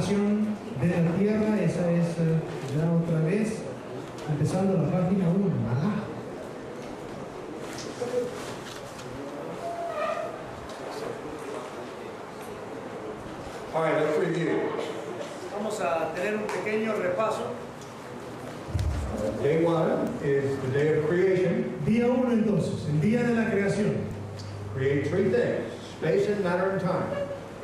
creación de la tierra. Esa es ya otra vez, empezando la página 1. All right, let's review. Vamos a tener un pequeño repaso. Day 1 is the day of creation. Día 1 entonces, el día de la creación. Create three things: space and matter and time.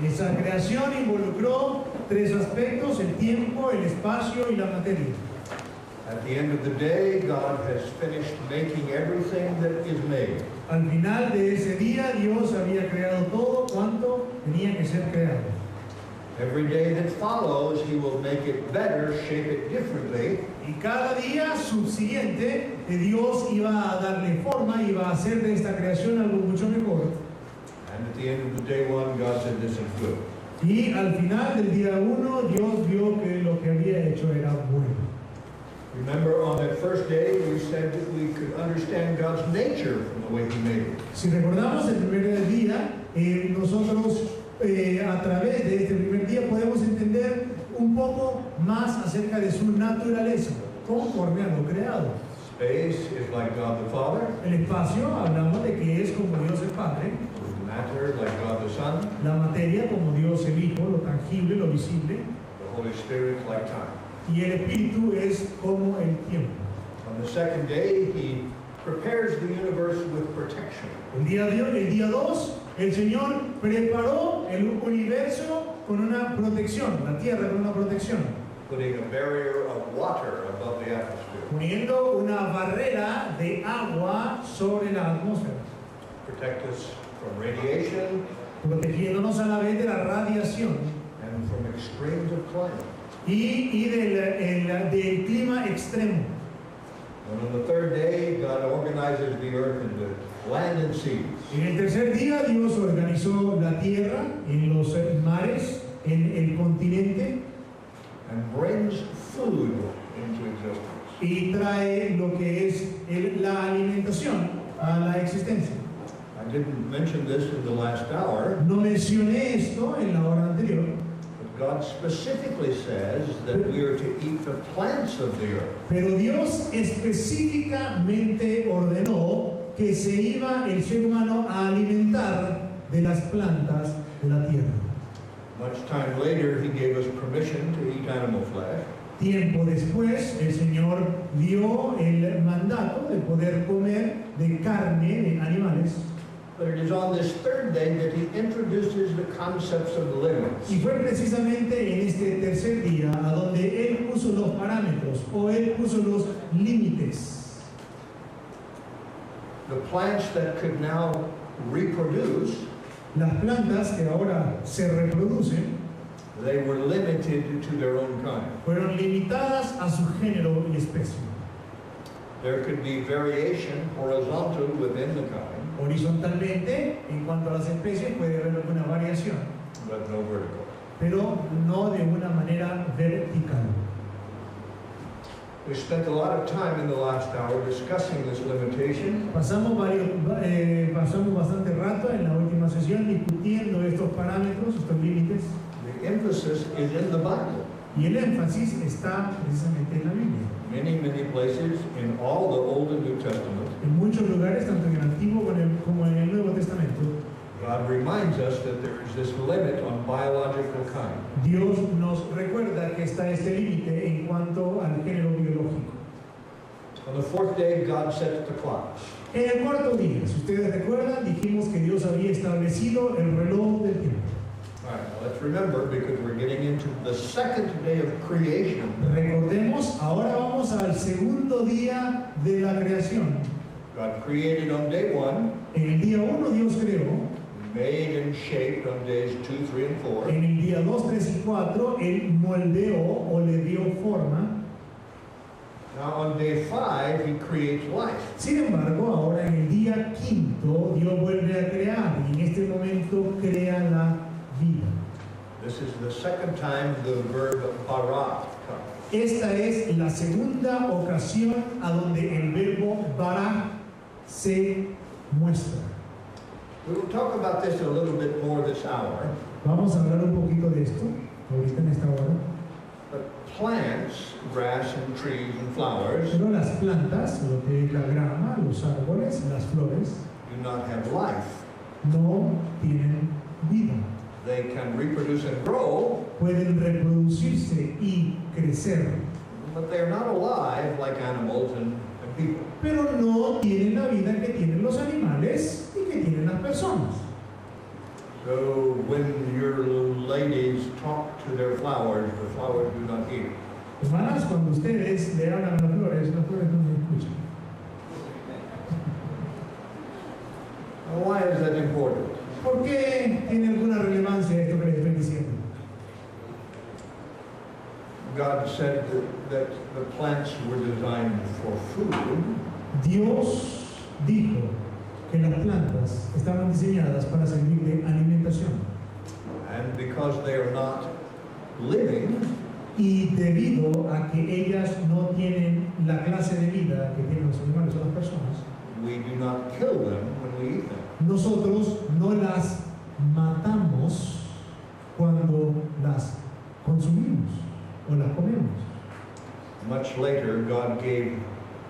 Esa creación involucró tres aspectos: el tiempo, el espacio y la materia. At the end of the day, God has finished making everything that is made. Al final de ese día, Dios había creado todo cuanto tenía que ser creado. Every day that follows, He will make it better, shape it differently. Y cada día subsiguiente, Dios iba a darle forma, iba a hacer de esta creación algo mucho mejor. And at the end of the day 1, God said, "This is good." Y al final del día 1, Dios vio que lo que había hecho era bueno. Remember, on that first day, we said that we could understand God's nature from the way He made it. Si recordamos el primer día, nosotros a través de este primer día podemos entender un poco más acerca de su naturaleza, conforme a lo creado. Space is like God the Father. El espacio, hablamos de que es como Dios el Padre. Matter like God the Son. La materia, como Dios el Hijo, lo tangible, lo visible. The Holy Spirit like time. Y el Espíritu es como el tiempo. On the second day, He prepares the universe with protection. El día 2, el Señor preparó el universo con una protección, la tierra con una protección. Putting a barrier of water above the atmosphere. Poniendo una barrera de agua sobre la atmósfera. Protect us from radiation. Protegiéndonos a la vez de la radiación. And from extremes of climate. Y del clima extremo. And on the third day, God organizes the earth into land and seas. En el tercer día, Dios organizó la tierra, en los mares, en el continente. And brings food into existence. Y trae lo que es la alimentación a la existencia. I didn't mention this in the last hour. No mencioné esto en la hora anterior. God specifically says that we are to eat the plants of the earth. Pero Dios específicamente ordenó que se iba el ser humano a alimentar de las plantas de la tierra. Much time later, He gave us permission to eat animal flesh. Tiempo después, el Señor dio el mandato de poder comer de carne de animales. But it is on this third day that He introduces the concepts of limits. Y fue precisamente en este tercer día a donde Él puso los parámetros o Él puso los límites. The plants that could now reproduce, las plantas que ahora se reproducen, they were limited to their own kind. Fueron limitadas a su género y especie. There could be variation horizontal within the kind. Horizontalmente, en cuanto a las especies, puede haber alguna variación, but no vertical. Pero no de una manera vertical. We spent a lot of time in the last hour discussing this limitation. Pasamos bastante rato en la última sesión discutiendo estos parámetros, estos límites. The emphasis is in the Bible. Y el énfasis está precisamente en la Biblia. Many places in all the Old and New Testament. En muchos lugares, tanto en el Antiguo como en el Nuevo Testamento, God reminds us that there is this limit on biological kind. Dios nos recuerda que está este límite en cuanto al género biológico. On the fourth day, God sets the clocks. En el cuarto día, si ustedes recuerdan, dijimos que Dios había establecido el reloj del tiempo. All right, now let's remember, because we're getting into the second day of creation. Recordemos, ahora vamos al segundo día de la creación. God created on day 1. En el día 1 Dios creó. Made and shaped on days 2, 3, and 4. En el día 2, 3 y 4 Él moldeó o le dio forma. Now on day 5, He creates life. Sin embargo, ahora en el día quinto Dios vuelve a crear y en este momento crea la vida. This is the second time the verb bara comes. Esta es la segunda ocasión a donde el verbo bara se muestra. We will talk about this a little bit more this hour. Vamos a hablar un poquito de esto. ahorita en esta hora. But plants, grass and trees and flowers, Pero las plantas, lo que es la grama, los árboles, las flores, do not have life. no tienen vida. They can reproduce and grow, Pueden reproducirse y crecer, but they are not alive like animals and people. pero no tienen la vida que tienen los animales y que tienen las personas. So when your ladies talk to their flowers, the flowers do not hear. Hermanas, cuando ustedes le hablan a las flores no se escuchan. Now, why is that important? ¿Por qué tiene alguna relevancia esto que les estoy diciendo? God said that the plants were designed for food, Dios dijo que las plantas estaban diseñadas para servir de alimentación. and because they are not living, Y debido a que ellas no tienen la clase de vida que tienen los animales o las personas, we do not kill them when we eat them. nosotros no las matamos cuando las consumimos o las comemos. Much later, God gave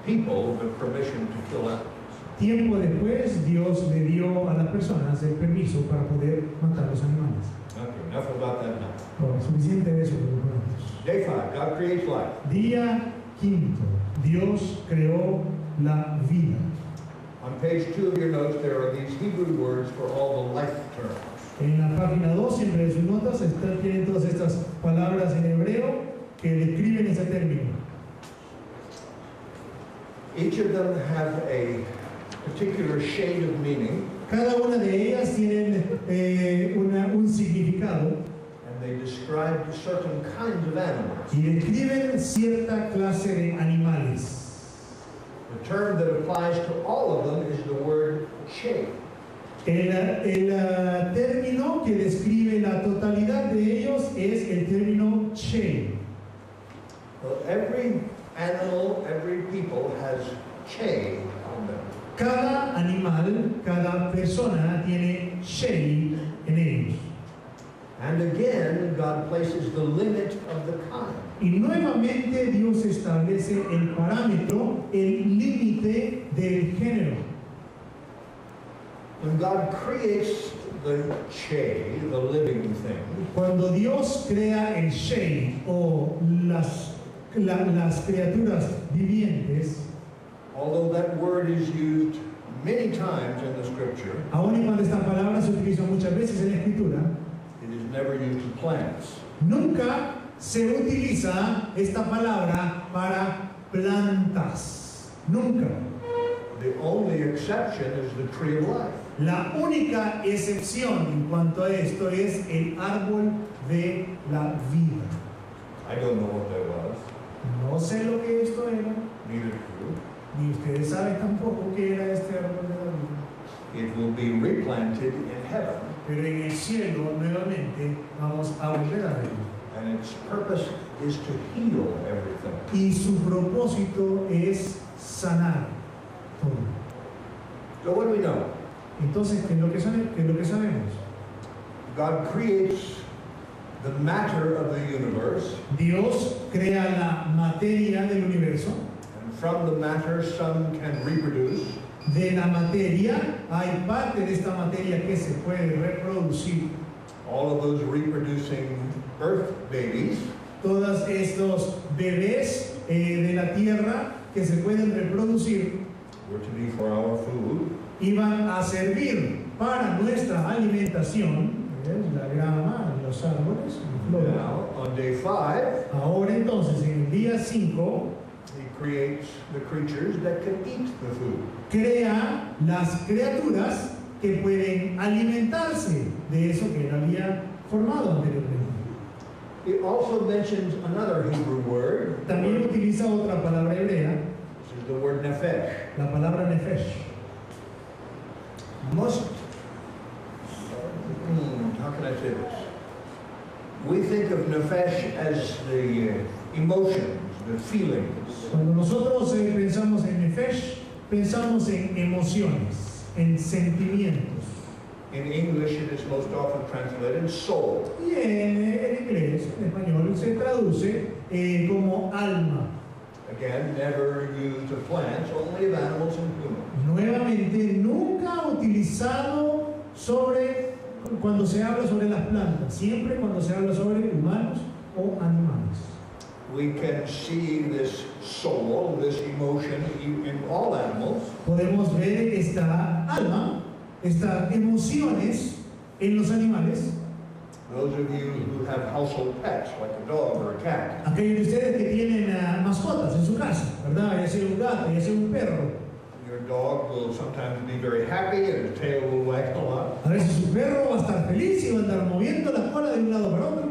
people the permission to kill animals. Tiempo después, Dios le dio a las personas el permiso para poder matar los animales. Okay, enough about that now. Bueno, suficiente de eso, hermanos. Day 5, God creates life. Día quinto, Dios creó la vida. On page 2 of your notes, there are these Hebrew words for all the life terms. En la página 2, siempre en sus notas, tienen todas estas palabras en hebreo que describen ese término. Each of them have a particular shade of meaning, Cada una de ellas tiene un significado and they describe certain kinds of animals. y describen cierta clase de animales. The term that applies to all of them is the word shade. El término que describe la totalidad de ellos es el término shade. Well, every animal, every people has shade on them. Cada animal, cada persona tiene shade en ellos. And again, God places the limit of the kind. Y nuevamente Dios establece el parámetro, el límite del género. When God creates the shade, the living thing, Cuando Dios crea el shade o las criaturas vivientes, although that word is used many times in the scripture, aun y cuando esta palabra se utiliza muchas veces en la escritura, it is never used to plants. nunca se utiliza esta palabra para plantas. Nunca. The only exception is the tree of life. La única excepción en cuanto a esto es el árbol de la vida. I don't know what that was, No sé lo que esto era, neither do ni ustedes saben tampoco qué era este árbol de la vida. you. It will be replanted in heaven, Pero en el cielo nuevamente vamos a volver a verlo. and its purpose is to heal everything. Y su propósito es sanar todo. So what do we know? Entonces, ¿qué es lo que sabemos? God creates the matter of the universe, Dios crea la materia del universo. and from the matter some can reproduce, De la materia, hay parte de esta materia que se puede reproducir. all of those reproducing earth babies Todos estos bebés de la tierra que se pueden reproducir were to be for our food, iban a servir para nuestra alimentación, ¿ves? La grama, los árboles, las flores. Now, on day 5, Ahora entonces, en el día 5, he creates the creatures that can eat the food. crea las criaturas que pueden alimentarse de eso que él había formado anteriormente. He also mentions another Hebrew word, También utiliza otra palabra hebrea, which is the word nephesh. la palabra nefesh. How can I say this? We think of nephesh as the emotions, the feelings. Cuando nosotros pensamos en nefesh, pensamos en emociones, en sentimientos. In English, it is most often translated soul. Y en inglés, en español, se traduce como alma. Again, never used of plants, only of animals and humans. Nuevamente, nunca utilizado cuando se habla sobre las plantas, siempre cuando se habla sobre humanos o animales. We can see this soul, this emotion in all animals. Podemos ver esta alma, estas emociones en los animales. Those of you who have household pets, like a dog or a cat, Aquellos de ustedes que tienen mascotas en su casa, ¿verdad? Ya sea un gato, ya sea un perro. your dog will sometimes be very happy and his tail will wag a lot, A veces su perro va a estar feliz y va a andar moviendo la cola de un lado para otro.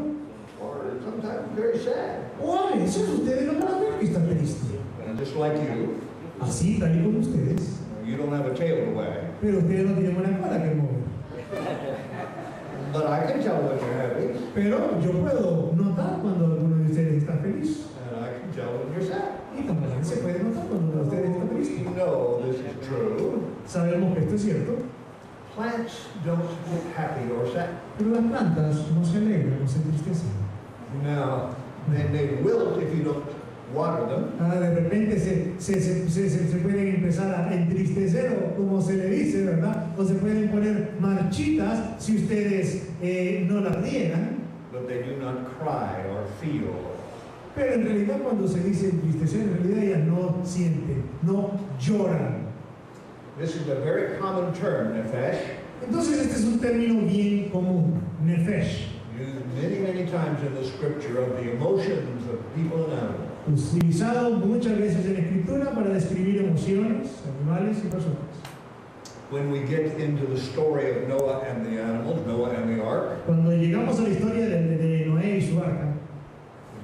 or sometimes very sad. O a veces ustedes no van a ver que está triste. And just like you, Así, tal y como ustedes. you don't have a tail to wag. Pero ustedes no tienen una cola que mover. But I can tell when you're happy, Pero yo puedo notar cuando alguno de ustedes está feliz. and I can tell when you're sad. Y también se puede notar cuando uno de ustedes está We triste. know this is true. Sabemos que esto es cierto. Plants don't get happy or sad. Pero las plantas no se alegran, no se entristecen. Now, they wilt if you don't water them. De repente se pueden empezar a entristecer, o como se le dice, ¿verdad? O se pueden poner marchitas si ustedes no las riegan. But they do not cry or feel. Pero en realidad cuando se dice entristecer, en realidad ellas no sienten, no lloran. This is a very common term, nefesh, Entonces este es un término bien común, nefesh, used many, many times in the scripture of the emotions of people and animals. utilizado muchas veces en la escritura para describir emociones, animales y personas. When we get into the story of Noah and the animals, Noah and the ark, Cuando llegamos a la historia de Noé y su arca,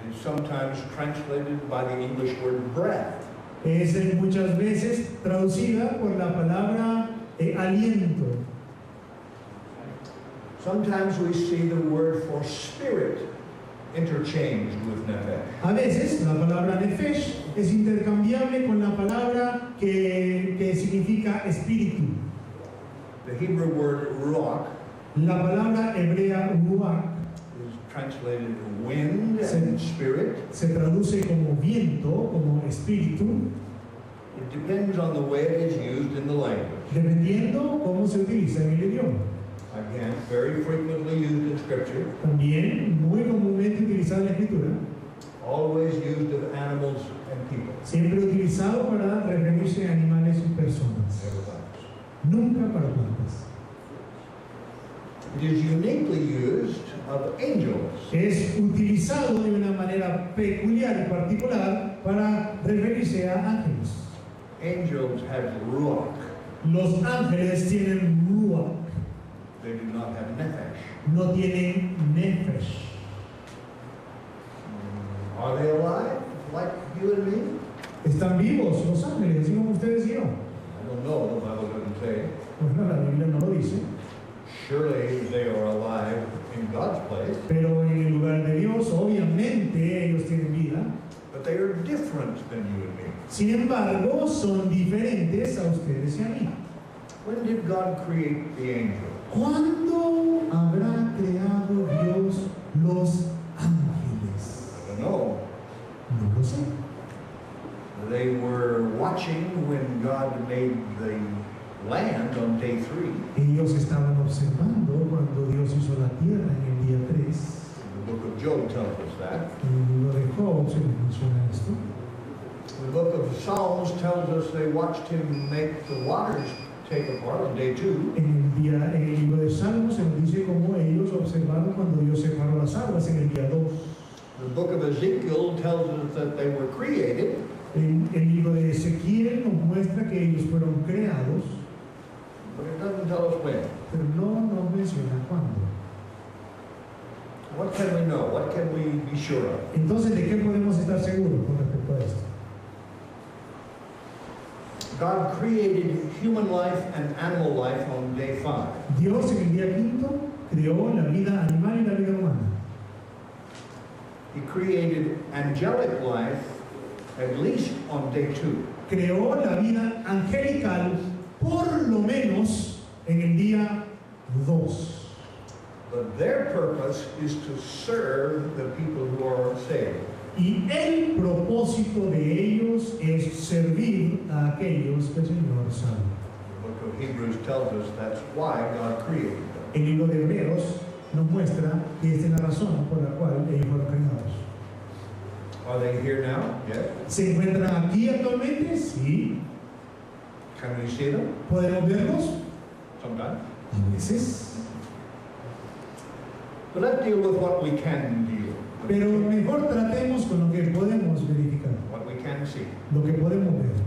it is sometimes translated by the English word breath. es muchas veces traducida por la palabra aliento. Sometimes we see the word for spirit interchanged with nefesh. A veces la palabra nefesh es intercambiable con la palabra que significa espíritu. The Hebrew word ruach La palabra hebrea ruach is translated wind and spirit. se traduce como viento, como espíritu, It depends on the way it is used in the language. dependiendo cómo se utiliza en el idioma. Again, very frequently used in Scripture, También muy comúnmente utilizado en la escritura, always used of animals and people. siempre utilizado para referirse a animales y personas, Never plants. nunca para plantas. It is uniquely used of angels. Es utilizado de una manera peculiar y particular para referirse a ángeles. Angels have ruach. Los ángeles tienen ruach, They do not have nefesh. no tienen nefesh. Are they alive like you and me? Están vivos los ángeles, así como ustedes y yo. I don't know. The Bible doesn't say. Bueno, la Biblia no lo dice, Surely they are alive in God's place, pero en el lugar de Dios, obviamente, ellos tienen vida. but they are different than you and me. Sin embargo, son diferentes a ustedes y a mí. When did God create the angels? ¿Cuándo habrá creado Dios los ángeles? I don't know. No lo sé. They were watching when God made the land on day 3. Ellos estaban observando cuando Dios hizo la tierra en el día 3. The book of Job tells us that. En el libro de Job se nos menciona esto. The book of Psalms tells us they watched him make the waters take apart on day 2. En el libro de Salmos se nos dice cómo ellos observaron cuando Dios separó las aguas en el día 2. The book of Ezekiel tells us that they were created. En el libro de Ezequiel nos muestra que ellos fueron creados, But it doesn't tell us when. pero no nos menciona cuándo. What can we know? What can we be sure of? Entonces, ¿de qué podemos estar seguros con respecto a esto? God created human life and animal life on day 5. Dios en el día 5 creó la vida animal y la vida humana. He created angelic life at least on day 2. Creó la vida angelical por lo menos en el día 2. Their purpose is to serve the people who are saved. Y el propósito de ellos es servir a aquellos que el Señor salva. The book of Hebrews tells us that's why God created them. El libro de Hebreos nos muestra que esta es la razón por la cual ellos fueron creados. Are they here now? Yes. ¿Se encuentran aquí actualmente? Sí. Can we see them? ¿Podemos verlos? Sometimes. A veces. But let's deal with what we can deal. Pero mejor tratemos con lo que podemos verificar, What we can see. lo que podemos ver.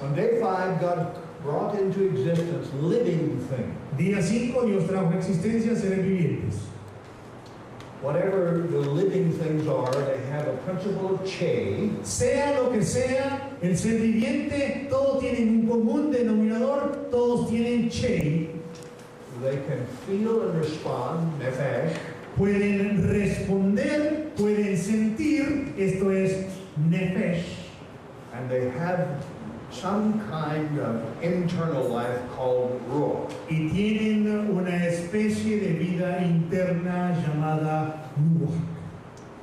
On day 5, God brought into existence living things. Día 5, Dios trajo a existencia seres vivientes. Whatever the living things are, they have a principle of Che. Sea lo que sea, el ser viviente, todos tienen un común denominador, todos tienen Che. They can feel and respond, Nefesh. Pueden responder, pueden sentir, esto es Nefesh. And they have some kind of internal life called Ruach. Y tienen una especie de vida interna llamada Ruach.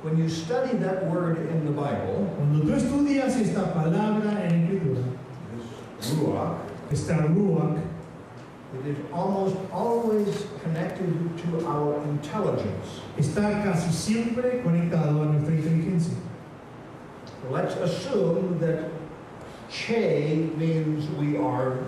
When you study that word in the Bible, Cuando tú estudias esta palabra en la Escritura, this Ruach, esta Ruach, it is almost always connected to our intelligence. está casi siempre conectado a nuestra inteligencia. Let's assume that Che means we are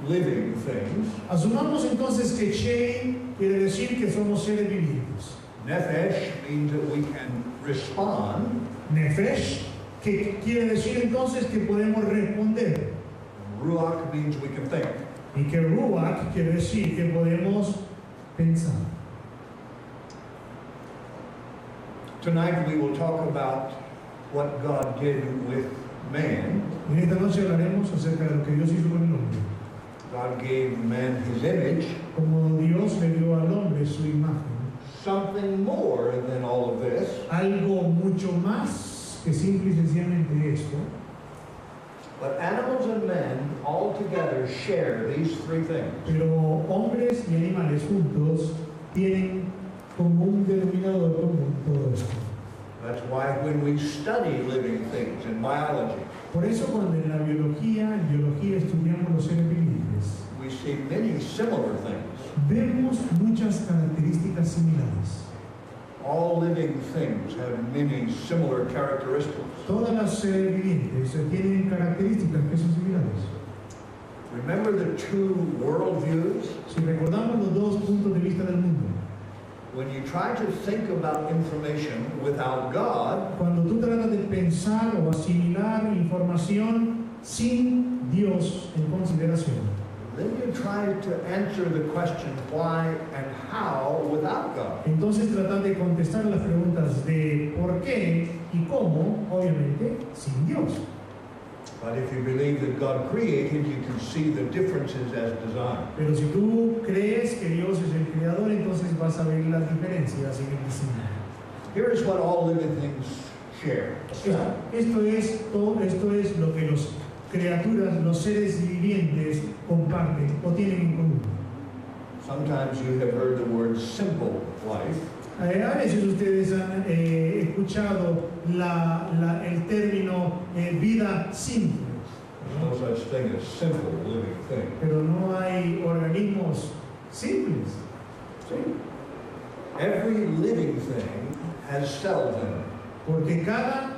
living things. Asumamos entonces que Che quiere decir que somos seres vivientes. Nefesh means that we can respond. Nefesh, que quiere decir entonces que podemos responder. Ruach means we can think. Y que Ruach quiere decir que podemos pensar. Tonight we will talk about what God did with man. En esta noche hablaremos acerca de lo que Dios hizo con el hombre. God gave man his image, Como Dios le dio al hombre su imagen. something more than all of this. Algo mucho más que simple y sencillamente esto. But animals and men all together share these three things. Pero hombres y animales juntos tienen como un denominador común todo esto. That's why when we study living things in biology, Por eso cuando en la biología, estudiamos los seres vivientes, we see many similar things. vemos muchas características similares. All living things have many similar characteristics. Todas las seres vivientes tienen características que son similares. Remember the two worldviews? Si recordamos los dos puntos de vista del mundo, When you try to think about information without God, cuando tú tratas de pensar o asimilar información sin Dios en consideración, then you try to answer the question why and how without God. entonces tratar de contestar las preguntas de por qué y cómo, obviamente, sin Dios. But if you believe that God created, you can see the differences as designed. Pero si tú crees que Dios es el creador, entonces vas a ver las diferencias en el diseño. Here is what all living things share. Esto es lo que las criaturas, los seres vivientes comparten o tienen en común. Sometimes you have heard the word simple life. A veces ustedes han escuchado el término vida simple, There's no such thing as simple living thing. pero no hay organismos simples. ¿Sí? Every living thing has cells in it. Porque cada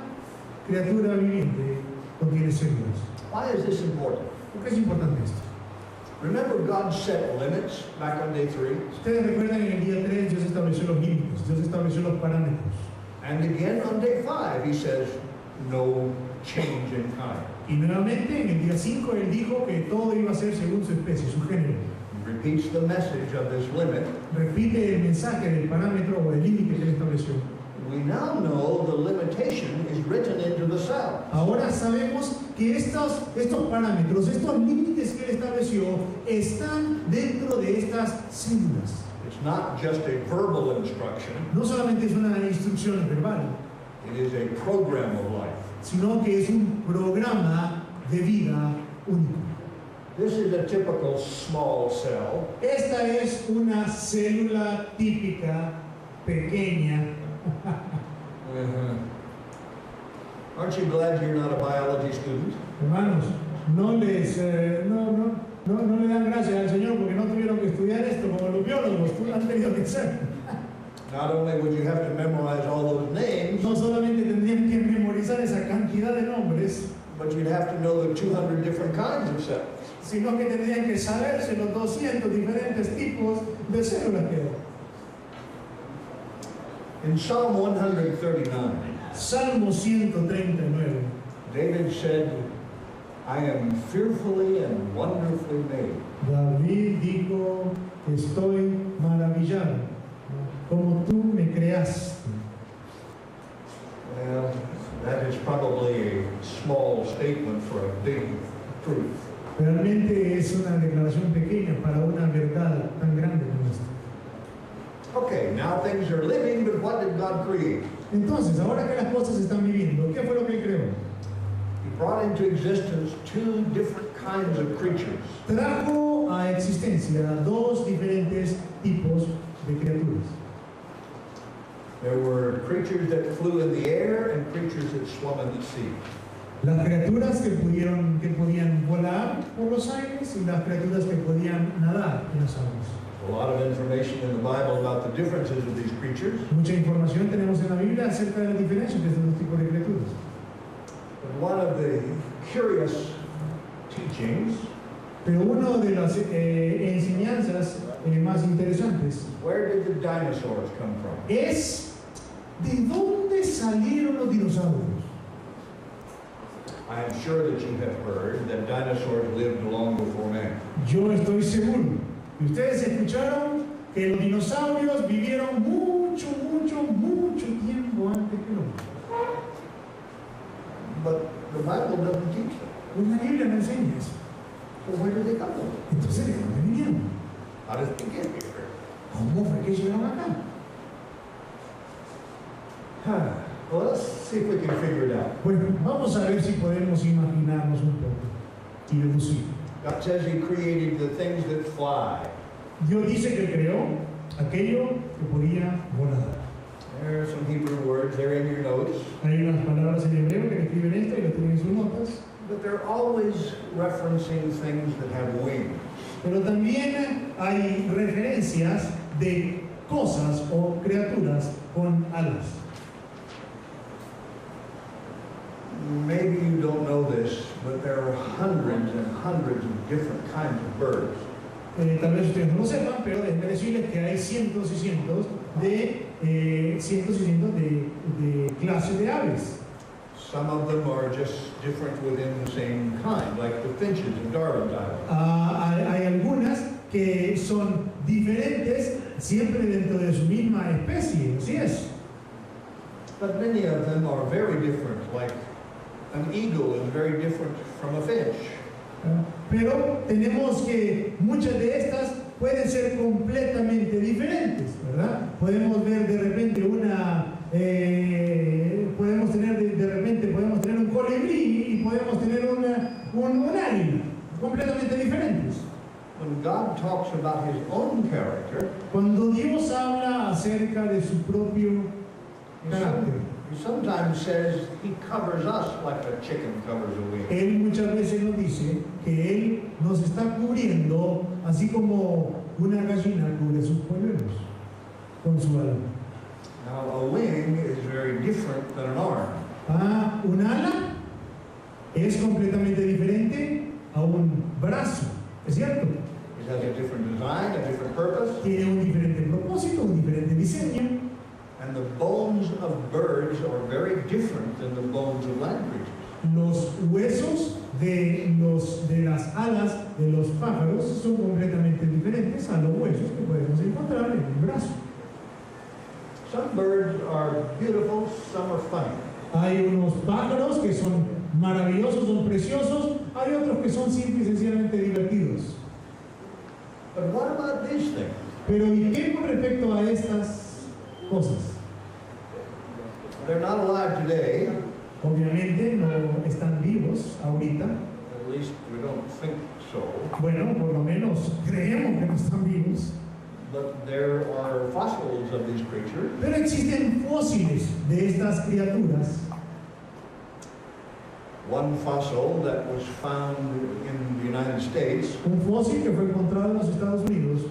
criatura viviente contiene células. Why is this important? ¿Por qué es importante esto? Remember, God set limits back on day 3, Ustedes recuerdan en el día 3 Dios estableció los límites, Dios estableció los parámetros. and again on day 5, He says, no change in kind. Y nuevamente en el día 5 Él dijo que todo iba a ser según su especie, su género. He repeats the message of this limit. Repite el mensaje del parámetro o del límite que Él estableció. We now know the limitation is written into the cell. Ahora sabemos que estos parámetros, estos límites que Él estableció, están dentro de estas células. It's not just a verbal instruction, No solamente es una instrucción verbal, it is a program of life. sino que es un programa de vida único. This is a typical small cell. Esta es una célula típica, pequeña. Aren't you glad you're not a biology student? Hermanos, no le dan gracias al Señor porque no tuvieron que estudiar esto como los biólogos, han tenido que ser. Not only would you have to memorize all those names, No solamente tendrían que memorizar esa cantidad de nombres, but you'd have to know the 200 different kinds of cells. sino que tendrían que saberse los 200 diferentes tipos de células que hay. In Psalm 139, Salmo 139. David said, I am fearfully and wonderfully made. David dijo, estoy maravillado, como tú me creaste. Well, that is probably a small statement for a big truth. Realmente es una declaración pequeña para una verdad tan grande como esta. Okay, now things are living, but what did God create? Entonces, ahora que las cosas están viviendo, ¿qué fue lo que Él creó? He brought into existence two different kinds of creatures. Trajo a existencia dos diferentes tipos de criaturas. There were creatures that flew in the air and creatures that swam in the sea. Las criaturas que podían volar por los aires y las criaturas que podían nadar en las aguas. A lot of information in the Bible about the differences of these creatures. Mucha información tenemos en la Biblia acerca de las diferencias de estos tipos de criaturas. But one of the curious teachings, Pero una de las enseñanzas más interesantes where did the dinosaurs come from? es ¿de dónde salieron los dinosaurios? I am sure that you have heard that dinosaurs lived long before man. Yo estoy seguro que ustedes escucharon que los dinosaurios vivieron mucho tiempo antes que el hombre. But the Bible doesn't teach that. Pues la Biblia no enseña eso. So where did they come from? Entonces, ¿de dónde vinieron? How did they get here? ¿Cómo fue que llegaron acá? Well, let's see if we can figure it out. Bueno, vamos a ver si podemos imaginarnos un poco y deducir. God says He created the things that fly. Dios dice que creó aquello que podía volar. There are some Hebrew words, they're in your notes. Hay unas palabras en hebreo que describen esto y lo tienen en sus notas. But they're always referencing things that have wings. Pero también hay referencias de cosas o criaturas con alas. Maybe you don't know this, but there are hundreds and hundreds of different kinds of birds. Tal vez ustedes no lo sepan, pero es decirles que hay cientos y cientos de clases de aves. Some of them are just different within the same kind, like the finches in Darwin's Island. Hay algunas que son diferentes siempre dentro de su misma especie, así es. But many of them are very different, like an eagle is very different from a finch. Pero tenemos que muchas de estas pueden ser completamente diferentes, ¿verdad? Podemos ver de repente podemos tener un colibrí y podemos tener un águila, completamente diferentes. When God talks about His own character, Cuando Dios habla acerca de su propio carácter, He sometimes says He covers us like a chicken covers a wing. Él muchas veces nos dice que Él nos está cubriendo así como una gallina cubre sus polluelos con su ala. Now, a wing is very different than an arm. Un ala es completamente diferente a un brazo, ¿es cierto? It has a different design, a different purpose. Tiene un diferente propósito, un diferente diseño. And the bones of birds are very different than the bones of land creatures. Los huesos de las alas de los pájaros son completamente diferentes a los huesos que podemos encontrar en el brazo. Some birds are beautiful, some are funny. Hay unos pájaros que son maravillosos, son preciosos, hay otros que son simple y sencillamente divertidos. But what about these things? Pero ¿y qué con respecto a estas cosas? They're not alive today, Obviamente no están vivos ahorita, At least we don't think so. Bueno, por lo menos creemos que no están vivos. But there are fossils of these creatures. Pero existen fósiles de estas criaturas. One fossil that was found in the United States Un fósil que fue encontrado en los Estados Unidos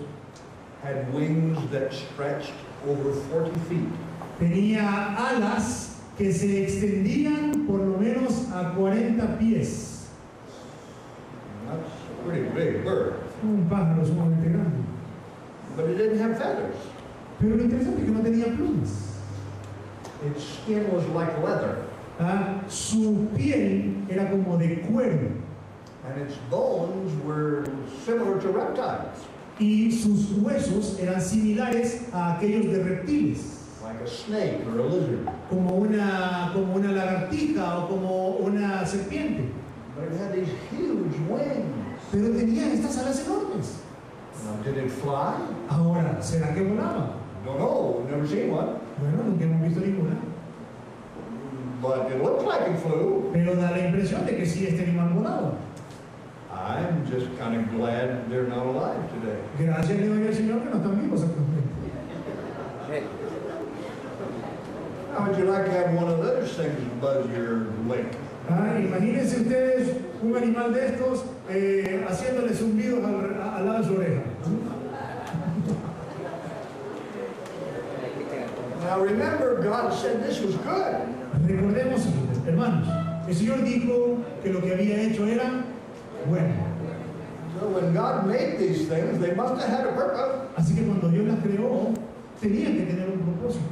had wings that stretched over 40 feet. tenía alas que se extendían por lo menos a 40 pies. That's a pretty big bird. Un pájaro sumamente grande. But it didn't have feathers. Pero lo interesante es que no tenía plumas. Its skin was like leather, Ah, su piel era como de cuero and its bones were similar to reptiles, y sus huesos eran similares a aquellos de reptiles, like a snake or a lizard. como una lagartija o como una serpiente. But it had these huge wings. Pero tenía estas alas enormes. Now, did it fly? Ahora, ¿será que volaba? Don't know. We've never seen one. Bueno, nunca hemos visto ninguna. But it looked like it flew. Pero da la impresión de que sí este animal volaba. I'm just kind of glad they're not alive today. Gracias le doy al Señor que no están vivos actualmente. How would you like to have one of those things buzz your lake? Ah, imagínense ustedes un animal de estos haciéndole zumbidos al lado de su oreja. Now remember, God said this was good. Recordemos, hermanos, el Señor dijo que lo que había hecho era bueno. So when God made these things, they must have had a purpose. Así que cuando Dios las creó, tenían que tener un propósito.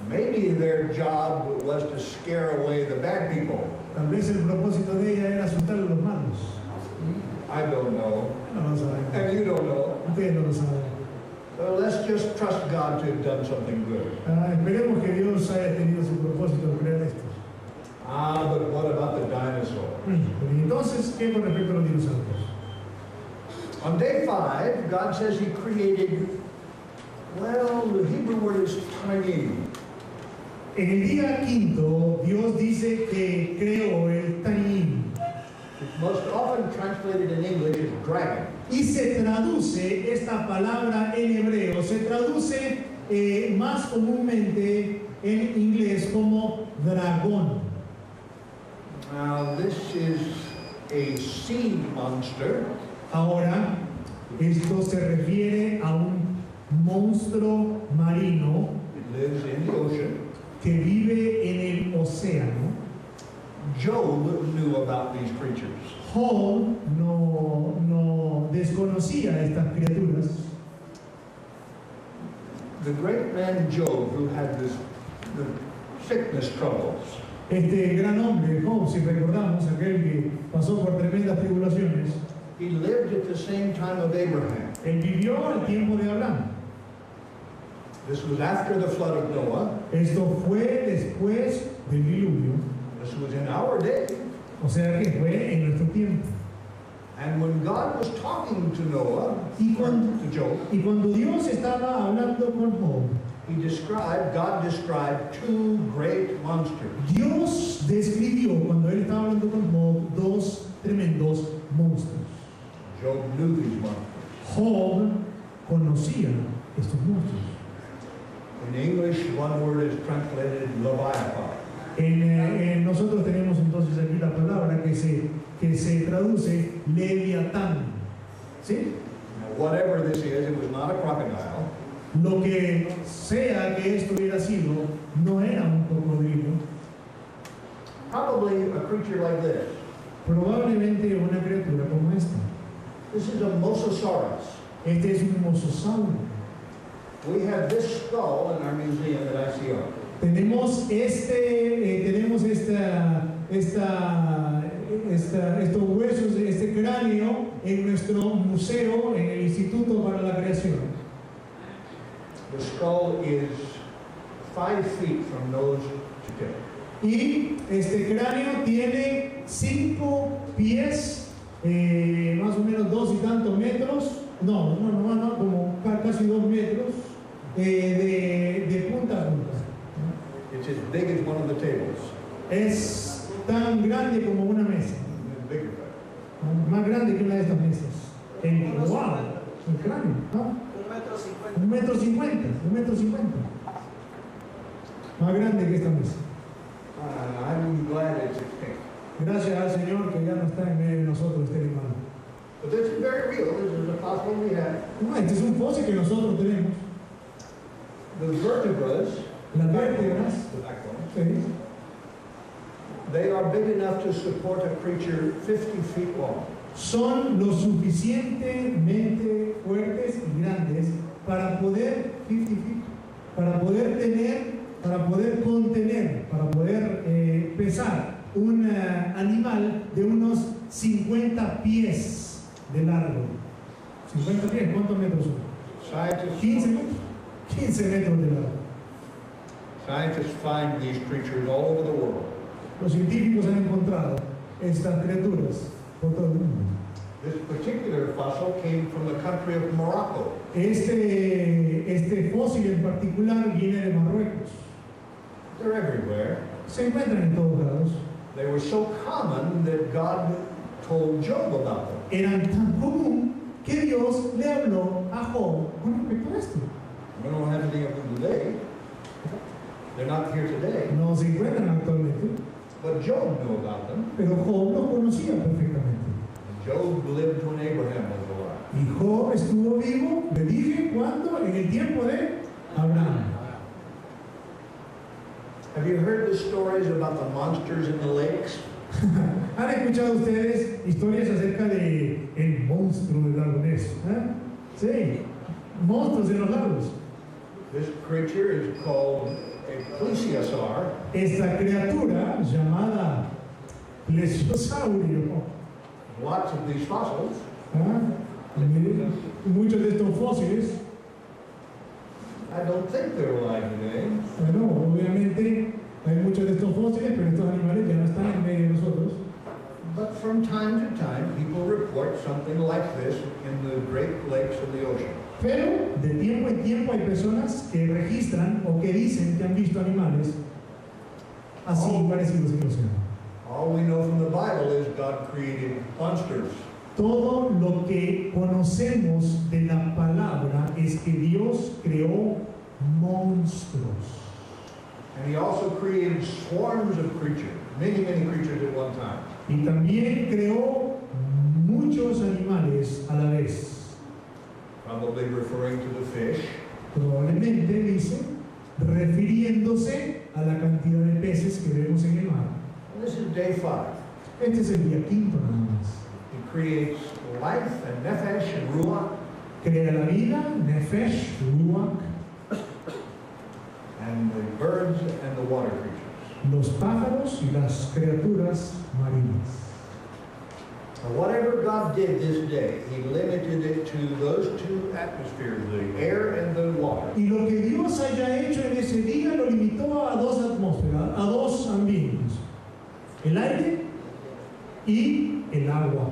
Maybe their job was to scare away the bad people. Tal vez el propósito de ella era asustar a los malos. I don't know. No lo sabemos. And you don't know. Ustedes no lo saben. So let's just trust God to have done something good. Ah, esperemos que Dios haya tenido su propósito al crear esto. But what about the dinosaur? Y entonces, ¿qué con respecto a los dinosaurios? On day 5, God says He created, well, the Hebrew word is tanim. En el día quinto, Dios dice que creó el Tanim. It's most often translated in English as dragon. Y se traduce esta palabra en hebreo, se traduce más comúnmente en inglés como dragón. Now, this is a sea monster. Ahora, esto se refiere a un monstruo marino It lives in the ocean. que vive en el océano. Job knew about these creatures. Job no desconocía a estas criaturas. The great man Job, who had the sickness troubles, Este gran hombre, Job, si recordamos, aquel que pasó por tremendas tribulaciones, he lived at the same time of Abraham. él vivió al tiempo de Abraham. This was after the flood of Noah. Esto fue después del diluvio, This was in our day. o sea que fue en nuestro tiempo. And when God was talking to Noah, Y or cuando, to Job, y cuando Dios estaba hablando con Job, God described two great monsters. Dios describió, cuando él estaba hablando con Job, dos tremendos monstruos. Job knew these monsters. Job conocía estos monstruos. In English, one word is translated Leviathan. Nosotros tenemos entonces aquí la palabra que se traduce Leviatán. ¿Sí? Now, whatever this is, it was not a crocodile. Lo que sea que esto hubiera sido, no era un cocodrilo. Probably a creature like this. Probablemente una criatura como esta. This is a Mosasaurus. Este es un mososaurio. We have this skull in our museum at ICR. Tenemos estos huesos, este cráneo en nuestro museo, en el Instituto para la Creación. The skull is 5 feet from nose to tail. Y este cráneo tiene 5 pies, más o menos 2 y tantos metros, como casi 2 metros, de punta a punta. It's as big as one of the tables. Es tan grande como una mesa. Even bigger. grande que una de estas mesas. ¡Wow! El cráneo, ¿no? 1,50 m. Más grande que esta mesa. I'm glad it's extinct. Gracias al Señor que ya no está en medio de nosotros este hermano. But this is very real. This is a fossil we have. No, este es un fósil que nosotros tenemos. The vertebras, Las vértebras, the backbone, ¿sí? they are big enough to support a creature 50 feet long. Son lo suficientemente fuertes y grandes para poder contener, para poder pesar un animal de unos 50 pies de largo. 50 pies, ¿cuántos metros son? Scientists, 15 metros. 15 metros de largo. scientists find these creatures all over the world. Los científicos han encontrado estas criaturas por todo el mundo. This particular fossil came from the country of Morocco. Este fósil en particular viene de Marruecos. They're everywhere. Se encuentran en todos lados. They were so common that God told Job about them. Eran tan común que Dios le habló a Job con respecto a esto. We don't have any of them today. They're not here today. No se encuentran actualmente, But Job knew about them. pero Job los conocía perfectamente. Job lived when Abraham was alive. Y Job estuvo vivo, le dije, ¿cuándo? En el tiempo de Abraham. Have you heard the stories about the monsters in the lakes? ¿Han escuchado ustedes historias acerca de el monstruo del lago Ness? ¿Eh? Sí, monstruos en los lagos. This creature is called a plesiosaur. Esta criatura llamada plesiosaurio, Lots of these fossils. muchos de estos fósiles, I don't think they're alive today. bueno, obviamente hay muchos de estos fósiles, pero estos animales ya no están en medio de nosotros. But from time to time, people report something like this in the Great Lakes of the ocean. Pero de tiempo en tiempo hay personas que registran o que dicen que han visto animales así parecidos en el océano. All we know from the Bible is God created monsters. Todo lo que conocemos de la palabra es que Dios creó monstruos. And He also created swarms of creatures, many creatures at one time. Y también creó muchos animales a la vez. Probably referring to the fish. Probablemente dice, refiriéndose a la cantidad de peces que vemos en el mar. And this is day 5. Este es el día quinto nada más. He creates life and nefesh and ruach Crea la vida, nefesh, ruach, and the birds and the water creatures. los pájaros y las criaturas marinas. Now, whatever God did this day, He limited it to those two atmospheres, the air and the water. Y lo que Dios haya hecho en ese día lo limitó a dos atmósferas, a dos ambientes, el aire y el agua.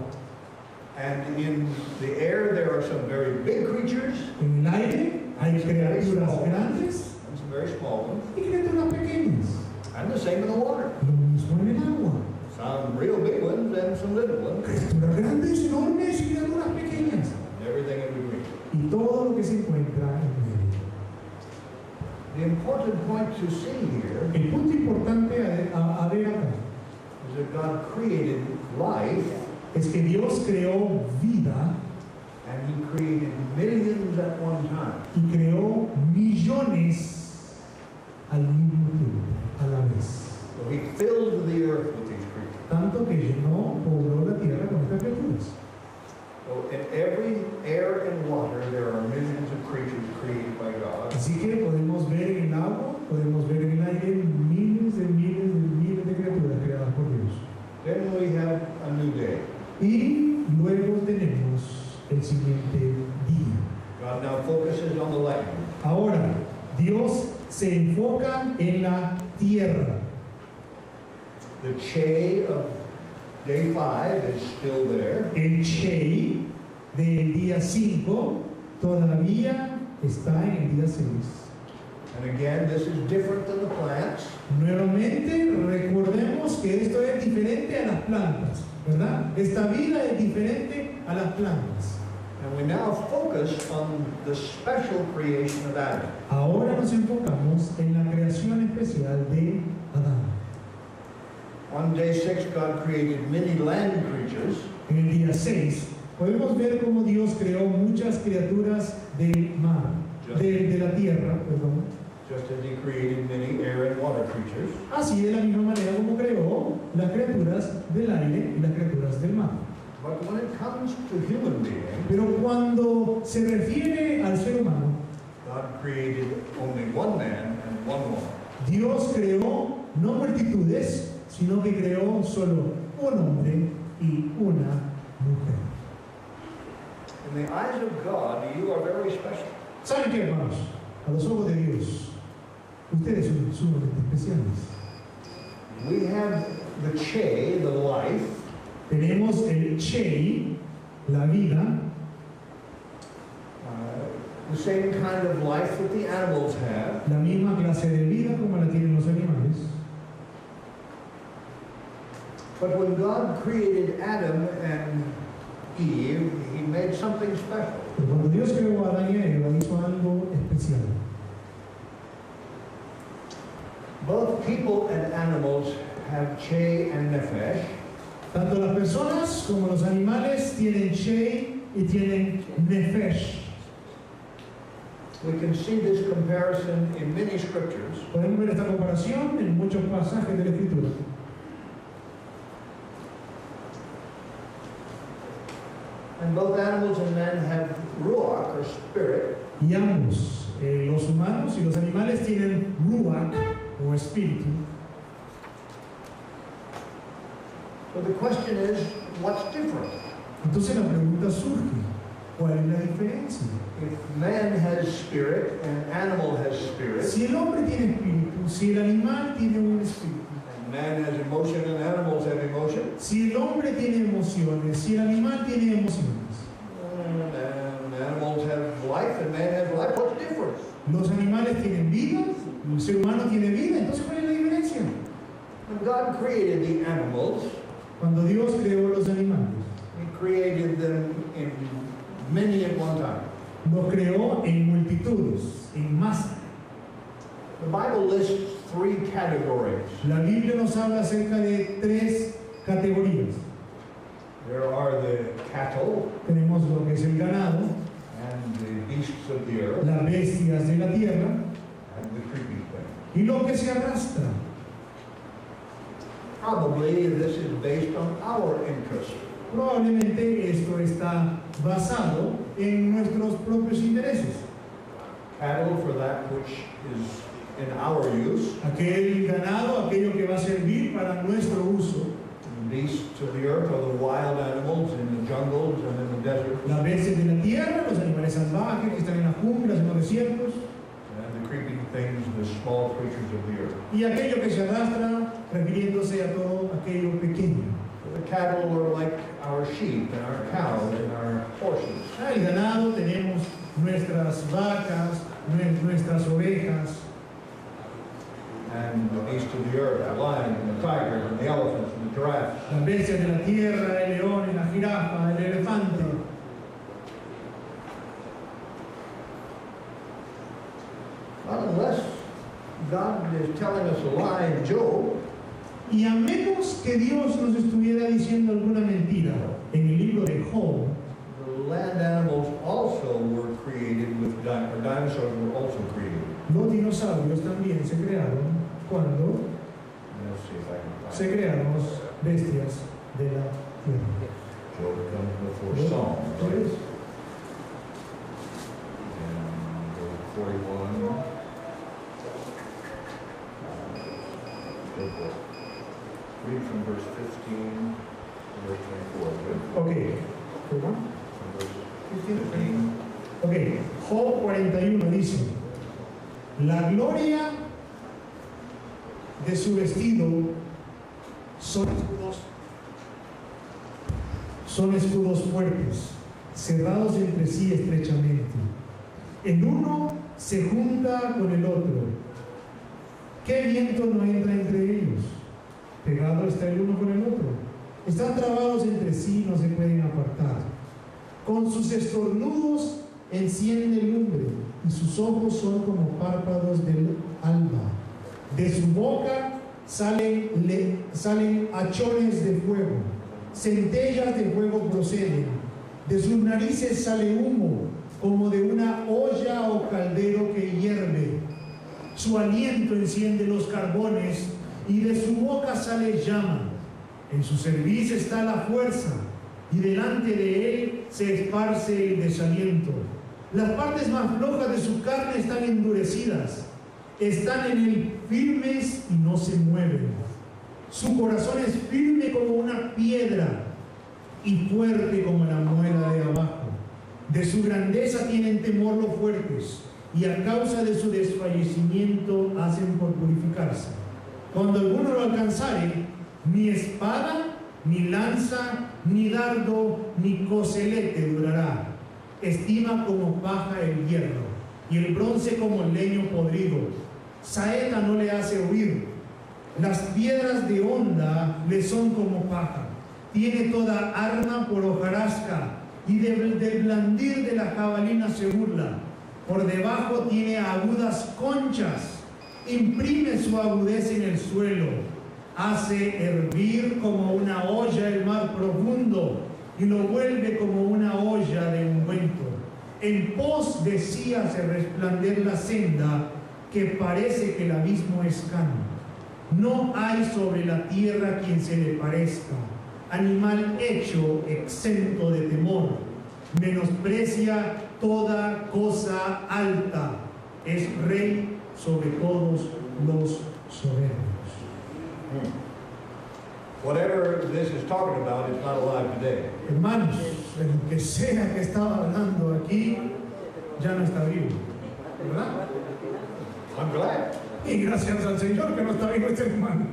And in the air, there are some very big creatures En el aire hay criaturas grandes and some very small ones. y criaturas pequeñas. And the same in the water. Lo mismo en el agua. Some real big ones and some little ones. Criaturas grandes, enormes y criaturas pequeñas. And everything in between. Y todo lo que se encuentra en medio. The important point to see here El punto importante a ver acá is that God created life es que Dios creó vida and He created millions at one time. y creó millones al mismo tiempo, a la vez. So He filled the earth with these creatures. Tanto que llenó, pobló la tierra con estas criaturas. So in every air and water, there are millions of creatures created by God. Así que podemos ver en el agua, podemos ver en el aire miles de criaturas creadas por Dios. Then we have a new day. Y luego tenemos el siguiente día. God now focuses on the land. Ahora, Dios se enfoca en la tierra. The Che of day 5 is still there. El Shei del día 5 todavía está en el día 6. And again, this is different than the plants. Nuevamente, recordemos que esto es diferente a las plantas. ¿verdad? Esta vida es diferente a las plantas. And we now focus on the special creation of Adam. Ahora nos enfocamos en la creación especial de Adán. On day 6, God created many land creatures, En el día 6 podemos ver cómo Dios creó muchas criaturas del mar, de la tierra, perdón. just as he created many air and water creatures. Así de la misma manera como creó las criaturas del aire y las criaturas del mar. But when it comes to human beings, Pero cuando se refiere al ser humano, God created only one man and one woman. Dios creó no multitudes, sino que creó solo un hombre y una mujer. In the eyes of God, you are very special. ¿Saben qué, hermanos? A los ojos de Dios, ustedes son sumamente especiales. We have the che, the life, Tenemos el Chei, la vida, the same kind of life that the animals have. la misma clase de vida como la tienen los animales. But when God created Adam and Eve, he made something special. Pero cuando Dios creó a Adán y a Eva, hizo algo especial. Both people and animals have che and nefesh. Tanto las personas como los animales tienen Chei y tienen Nefesh. We can see this comparison in many scriptures. Podemos ver esta comparación en muchos pasajes de la Escritura. And both animals and men have ruach, or spirit. Y ambos, los humanos y los animales, tienen Ruach, o espíritu. So the question is, what's different? Entonces la pregunta surge, ¿cuál es la diferencia? If man has spirit and animal has spirit, Si el hombre tiene espíritu, si el animal tiene un espíritu, and man has emotion and animals have emotion, si el hombre tiene emociones, si el animal tiene emociones, and animals have life and man has life, what's different? los animales tienen vida, el ser humano tiene vida, entonces ¿cuál es la diferencia? When God created the animals, Cuando Dios creó los animales, he created them in many at one time. los creó en multitudes, en masa. The Bible lists 3 categories. La Biblia nos habla acerca de 3 categorías. There are the cattle Tenemos lo que es el ganado, and the beasts of the earth las bestias de la tierra and the creeping things. y lo que se arrastra. Probably this is based on our interest. Probablemente esto está basado en nuestros propios intereses. Cattle for that which is in our use, Aquel ganado, aquello que va a servir para nuestro uso. the beasts of the earth are the wild animals in the jungles and in the deserts, Las bestias de la tierra, los animales salvajes que están en las junglas, en los desiertos. and the creeping things, the small creatures of the earth. Y aquello que se arrastra, refiriéndose a todo aquello pequeño. The cattle are like our sheep and our cows and our horses. El ganado, tenemos nuestras vacas, nuestras ovejas. And the beasts of the earth, the lion and the tiger and the elephants and the giraffes. Las bestias de la tierra, el león, la jirafa, el elefante. Unless God is telling us a lie in Job, Y a menos que Dios nos estuviera diciendo alguna mentira en el libro de Job, the land animals also were created with or dinosaurs were also created. los dinosaurios también se crearon cuando Let's see if I can find se it. crearon las bestias de la tierra. Job comes before Psalm, right? Entonces, And Job 41. Read from verse 15 to verse 24. Good. ok. ¿Perdón? From verse 15. Ok, Job 41 dice, la gloria de su vestido son escudos fuertes, cerrados entre sí estrechamente. El uno se junta con el otro. ¿Qué viento no entra entre ellos? Pegado está el uno con el otro. Están trabados entre sí, no se pueden apartar. Con sus estornudos enciende lumbre y sus ojos son como párpados del alba. De su boca salen hachones de fuego, centellas de fuego proceden. De sus narices sale humo, como de una olla o caldero que hierve. Su aliento enciende los carbones y de su boca sale llama. En su cerviz está la fuerza y delante de él se esparce el desaliento. Las partes más flojas de su carne están endurecidas, están en él firmes y no se mueven. Su corazón es firme como una piedra y fuerte como la muela de abajo. De su grandeza tienen temor los fuertes y a causa de su desfallecimiento hacen por purificarse. Cuando alguno lo alcanzare, ni espada, ni lanza, ni dardo, ni coselete durará. Estima como paja el hierro y el bronce como leño podrido. Saeta no le hace huir. Las piedras de honda le son como paja. Tiene toda arma por hojarasca y del blandir de la jabalina se burla. Por debajo tiene agudas conchas. Imprime su agudez en el suelo. Hace hervir como una olla el mar profundo y lo vuelve como una olla de ungüento. En pos de sí hace resplandecer la senda, que parece que el abismo es cano. No hay sobre la tierra quien se le parezca, animal hecho exento de temor. Menosprecia toda cosa alta, es rey sobre todos los soberbios. Whatever this is talking about is not alive today. Hermanos, el que sea que estaba hablando aquí ya no está vivo, ¿verdad? I'm glad. Y gracias al Señor que no está vivo este hermano.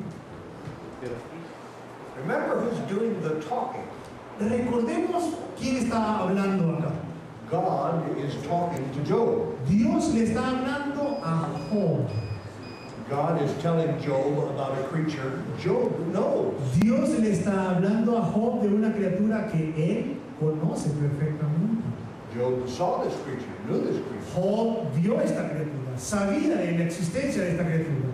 Remember who's doing the talking. Recordemos quién está hablando acá. God is talking to Job. Dios le está hablando a Job. God is telling Job about a creature Job knows. Dios le está hablando a Job de una criatura que él conoce perfectamente. Job saw this creature, knew this creature. Job vio esta criatura, sabía de la existencia de esta criatura.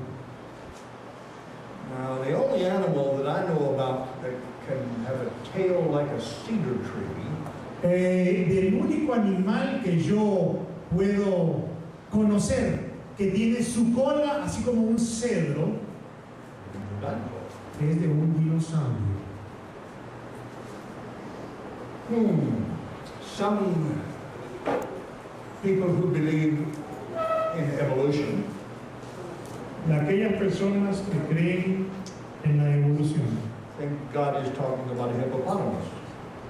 Now, the only animal that I know about that can have a tail like a cedar tree Del único animal que yo puedo conocer que tiene su cola así como un cedro es de un dinosaurio. Some people who believe in evolution Aquellas personas que creen en la evolución think God is talking about a hippopotamus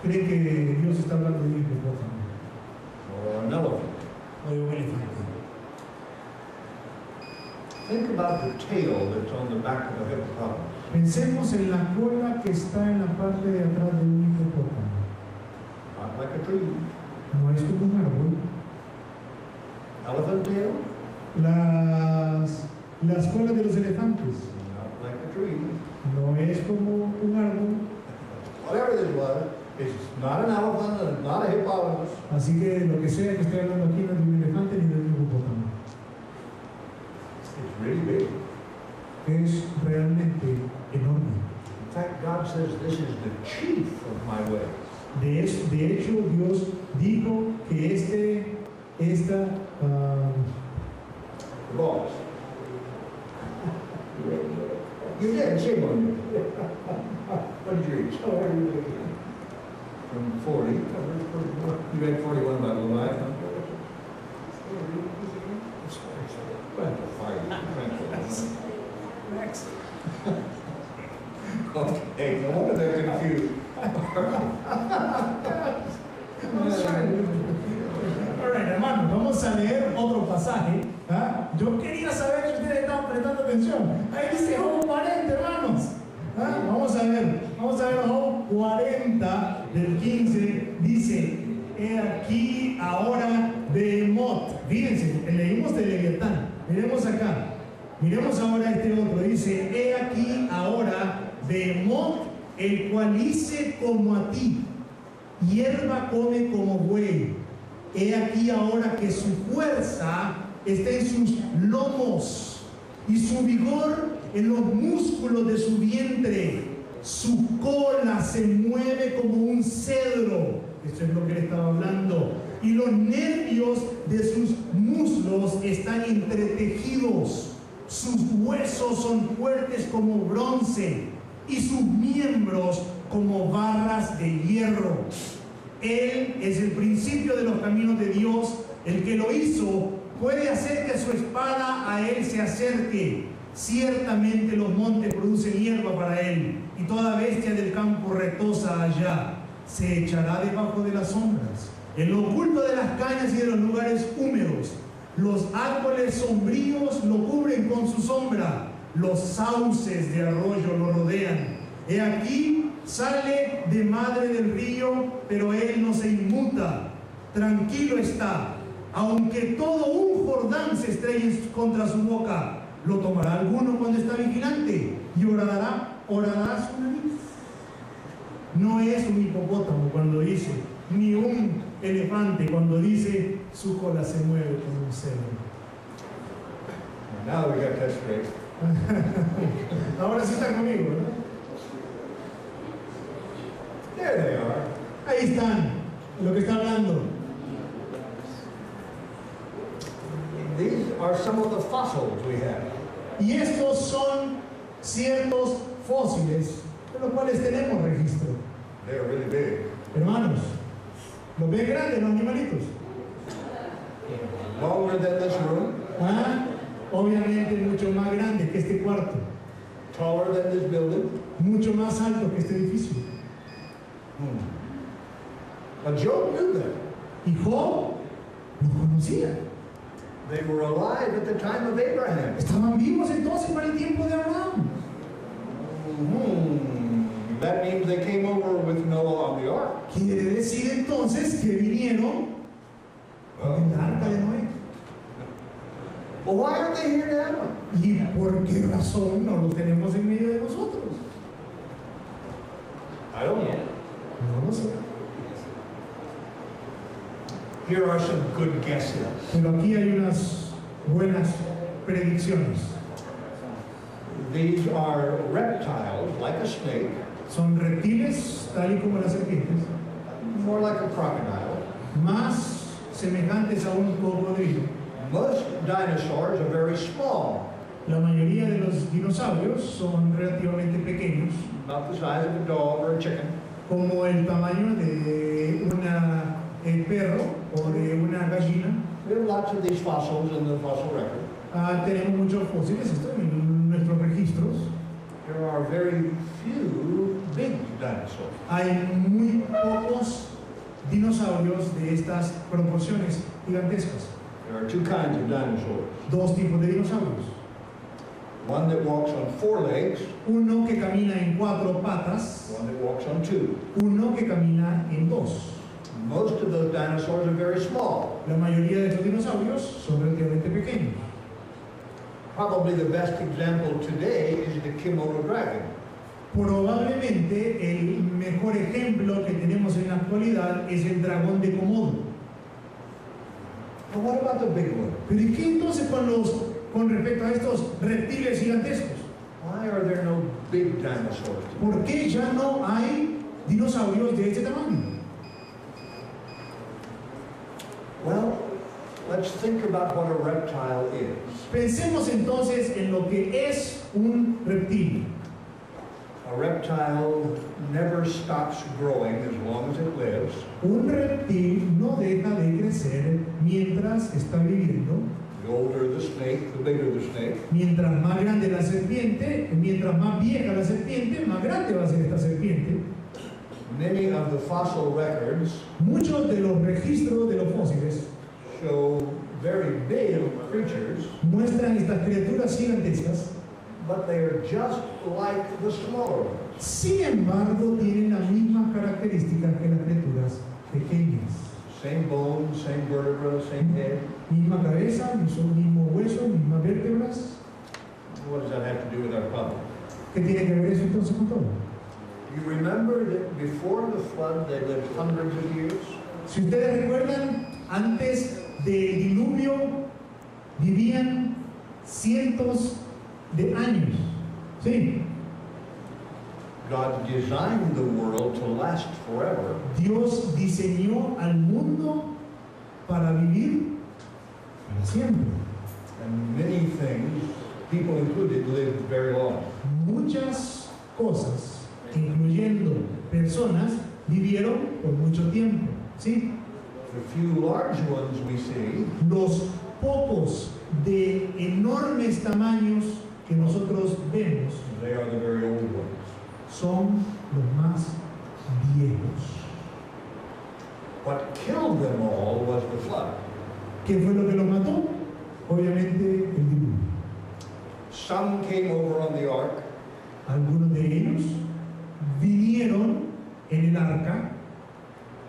creen que Dios está hablando de un hipopótamo or an elephant. o de un elefante. Think about the tail that's on the back of a hippopotamus. Pensemos en la cola que está en la parte de atrás de un hipopótamo. Not like a tree. No es como un árbol. Elephant tail? Las colas de los elefantes Not like a tree. no es como un árbol. Whatever this was, it's not an elephant and it's not a hippopotamus. Así que lo que sea que esté hablando aquí no es de un elefante ni de un hipopótamo. It's really big. Es realmente enorme. In fact, God says this is the chief of my ways. De hecho, Dios dijo que The boss. You did, shame on you. What did you reach? From 40. You read 41 by Levi, huh? Next. Okay, no wonder they're confused. Alright, hermano, vamos a leer otro pasaje. ¿Ah? Yo quería saber si ustedes estaban prestando atención. Ahí dice Job 40, hermanos. ¿Ah? Vamos a ver Job 40 del 15. Dice: he aquí ahora Behemoth. Fíjense, leímos de Leviatán. Miremos acá. Miremos ahora este otro. Dice: he aquí ahora Behemoth el cual hice como a ti, hierba come como buey. He aquí ahora que su fuerza está en sus lomos y su vigor en los músculos de su vientre. Su cola se mueve como un cedro. Eso es lo que le estaba hablando. Y los nervios de sus muslos están entretejidos. Sus huesos son fuertes como bronce y sus miembros como barras de hierro. Él es el principio de los caminos de Dios. El que lo hizo puede hacer que su espada a él se acerque. Ciertamente los montes producen hierba para él, y toda bestia del campo retosa allá. Se echará debajo de las sombras, en lo oculto de las cañas y de los lugares húmedos. Los árboles sombríos lo cubren con su sombra, los sauces de arroyo lo rodean. He aquí, sale de madre del río, pero él no se inmuta. Tranquilo está, aunque todo un Jordán se estrelle contra su boca. Lo tomará alguno cuando está vigilante y orará su nariz. No es un hipopótamo cuando dice, ni un elefante cuando dice, su cola se mueve como un cedro. Now we got that straight. Ahora sí está conmigo, ¿verdad? There they are. Ahí están, lo que está hablando. These are some of the fossils we have. Y estos son ciertos fósiles de los cuales tenemos registro. They're really big. Hermanos, ¿los ven grandes los animalitos? Longer than this room, ¿Ah? Obviamente mucho más grandes que este cuarto, taller than this building. mucho más alto que este edificio. But Job knew them. Y Job los conocía. They were alive at the time of Abraham. Estaban vivos entonces para el tiempo de Abraham. That means they came over with Noah on the ark. Quiere decir entonces que vinieron en la arca de Noé. Well, why aren't they here now? ¿Y por qué razón no los tenemos en medio de nosotros? I don't know. No lo sé. Here are some good guesses. Pero aquí hay unas buenas predicciones. These are reptiles, like a snake, Son reptiles, tal y como las serpientes, more like a crocodile. más semejantes a un cocodrilo. Most dinosaurs are very small, La mayoría de los dinosaurios son relativamente pequeños, about the size of a dog or a chicken. como el tamaño de un perro o de una gallina. We have lots of these fossils in the fossil record. Tenemos muchos fósiles esto en nuestros registros. There are very few big dinosaurs. Hay muy pocos dinosaurios de estas proporciones gigantescas. There are two kinds of dinosaurs. Dos tipos de dinosaurios. One that walks on four legs, Uno que camina en cuatro patas, one that walks on two. uno que camina en dos. Most of those dinosaurs are very small. La mayoría de estos dinosaurios son relativamente pequeños. Probably the best example today is the Komodo dragon. Probablemente el mejor ejemplo que tenemos en la actualidad es el dragón de Komodo. But what about the big one? Pero ¿y qué entonces con respecto a estos reptiles gigantescos? Why are there no big dinosaurs today? ¿Por qué ya no hay dinosaurios de este tamaño? Well, let's think about what a reptile is. Pensemos entonces en lo que es un reptil. A reptile never stops growing as long as it lives. Un reptil no deja de crecer mientras está viviendo. The older the snake, the bigger the snake. Mientras más grande la serpiente, mientras más vieja la serpiente, más grande va a ser esta serpiente. Many of the fossil records Muchos de los registros de los fósiles show very big creatures, muestran estas criaturas gigantescas. but they are just like the smaller ones. Sin embargo, tienen las mismas características que las criaturas pequeñas. Same bones, same vertebra, same head. Misma cabeza, mismo hueso, mismas vértebras. What does that have to do with our problem? ¿Qué tiene que ver eso entonces con todo? You remember that before the flood they lived hundreds of years? Si ustedes recuerdan, antes del diluvio vivían cientos de años. Sí. God designed the world to last forever. Dios diseñó al mundo para vivir para siempre. And many things, people included, lived very long. Muchas cosas, incluyendo personas, vivieron por mucho tiempo. ¿Sí? The few large ones we see Los pocos de enormes tamaños que nosotros vemos they are the very old ones. son los más viejos. What killed them all was the flood. ¿Qué fue lo que los mató? Obviamente el diluvio. Some came over on the ark, Algunos de ellos vinieron en el arca,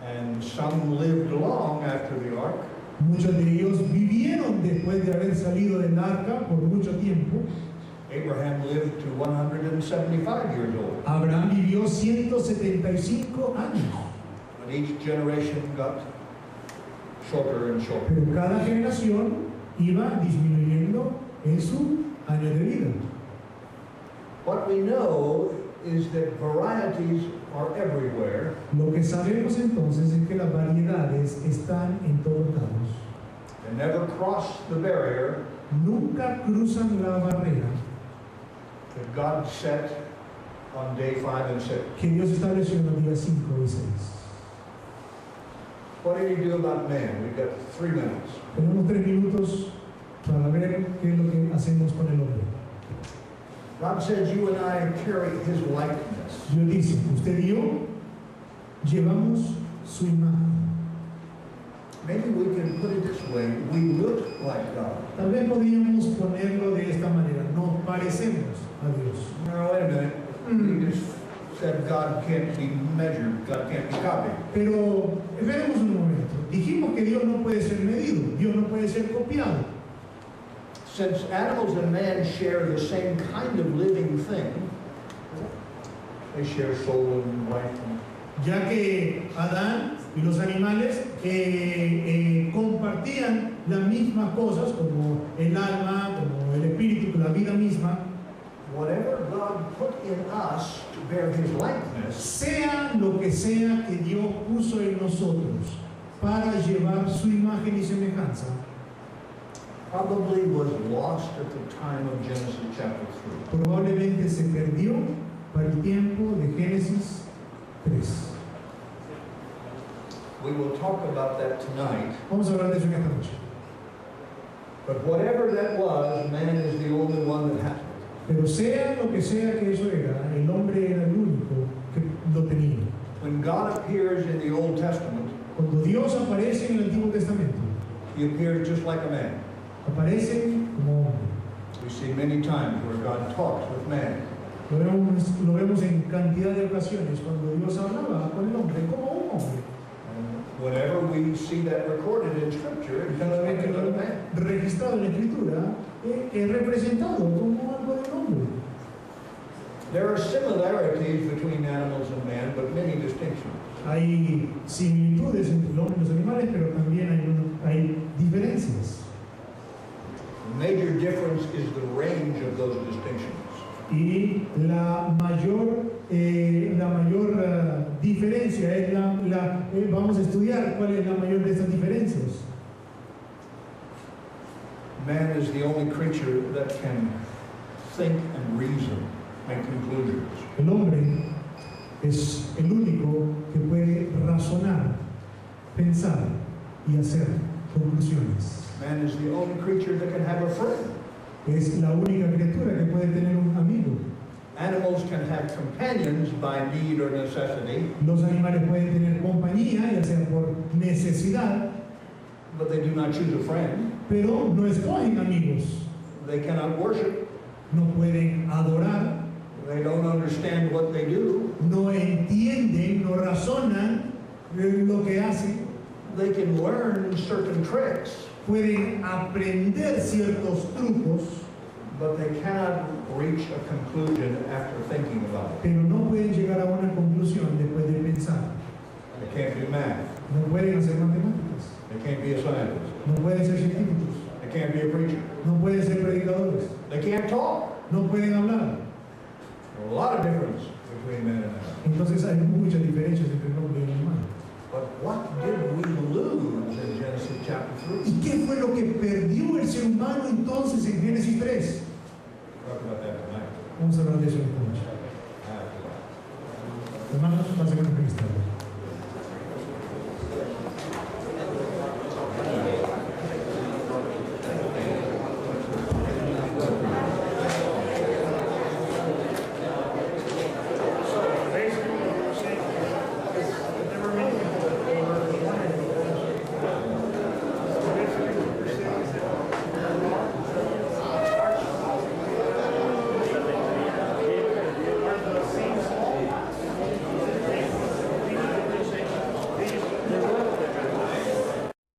and some lived long after the ark. muchos de ellos vivieron después de haber salido del arca por mucho tiempo. Abraham lived to 175 years old. Abraham vivió 175 años, But each generation got shorter and shorter. pero cada generación iba disminuyendo en su año de vida. What we know is that varieties are everywhere, Lo que sabemos entonces es que las variedades están en todos lados. they never cross the barrier Nunca cruzan la barrera that God set on day 5 and 6. que Dios estableció en los días 5 y 6. What did he do about man? We've got 3 minutes. Tenemos 3 minutos para ver qué es lo que hacemos con el hombre. God says you and I carry his likeness. Dios dice, usted y yo llevamos su imagen. Maybe we can put it this way, we look like God. Tal vez podríamos ponerlo de esta manera, nos parecemos a Dios. Now, wait a minute. You just said God can't be measured, God can't be copied. Pero veremos un momento. Dijimos que Dios no puede ser medido, Dios no puede ser copiado. Since animals and man share the same kind of living thing, they share soul and life. Ya que Adán y los animales compartían las mismas cosas, como el alma, como el espíritu, la vida misma. Whatever God put in us to bear his likeness, Sea lo que sea que Dios puso en nosotros para llevar su imagen y semejanza, probably was lost at the time of Genesis chapter 3. probablemente se perdió para el tiempo de Génesis 3. We will talk about that tonight. Vamos a hablar de eso en esta noche. But whatever that was, man is the only one that has it. Pero sea lo que sea que eso era, el hombre era el único que lo tenía. When God appears in the Old Testament, Cuando Dios aparece en el Antiguo Testamento, he appears just like a man. aparece como hombre. We see many times where God talks with man. Lo vemos en cantidad de ocasiones cuando Dios hablaba con el hombre como un hombre. And whenever we see that recorded in Scripture, it comes Cada like vez que lo another vemos man. registrado en la Escritura, es representado como algo de un hombre. There are similarities between animals and man, but many distinctions. Hay similitudes entre el hombre y los animales, pero también hay diferencias. The major difference is the range of those distinctions. Y la mayor diferencia es vamos a estudiar cuál es la mayor de estas diferencias. Man is the only creature that can think and reason, make conclusions. El hombre es el único que puede razonar, pensar y hacer conclusiones. Man is the only creature that can have a friend. Es la única criatura que puede tener un amigo. Animals can have companions by need or necessity, Los animales pueden tener compañía, ya sea por necesidad, but they do not choose a friend. pero no escogen amigos. They cannot worship. No pueden adorar, They don't understand what they do. no entienden, no razonan lo que hacen. They can learn certain tricks, Pueden aprender ciertos trucos, but they cannot reach a conclusion after thinking about it. pero no pueden llegar a una conclusión después de pensar. They can't do math. No pueden hacer matemáticas, They can't be a scientist. no pueden ser científicos, They can't be a preacher. no pueden ser predicadores, They can't talk. no pueden hablar. There's a lot of difference between men and women. Entonces hay muchas diferencias entre el hombre y el animal. But what did we lose in Genesis chapter 3? ¿Y qué fue lo que perdió el ser humano entonces en Génesis 3? Talk about that tonight. Vamos a hablar de eso esta noche. After that. Hermanos, pasen a Cristo.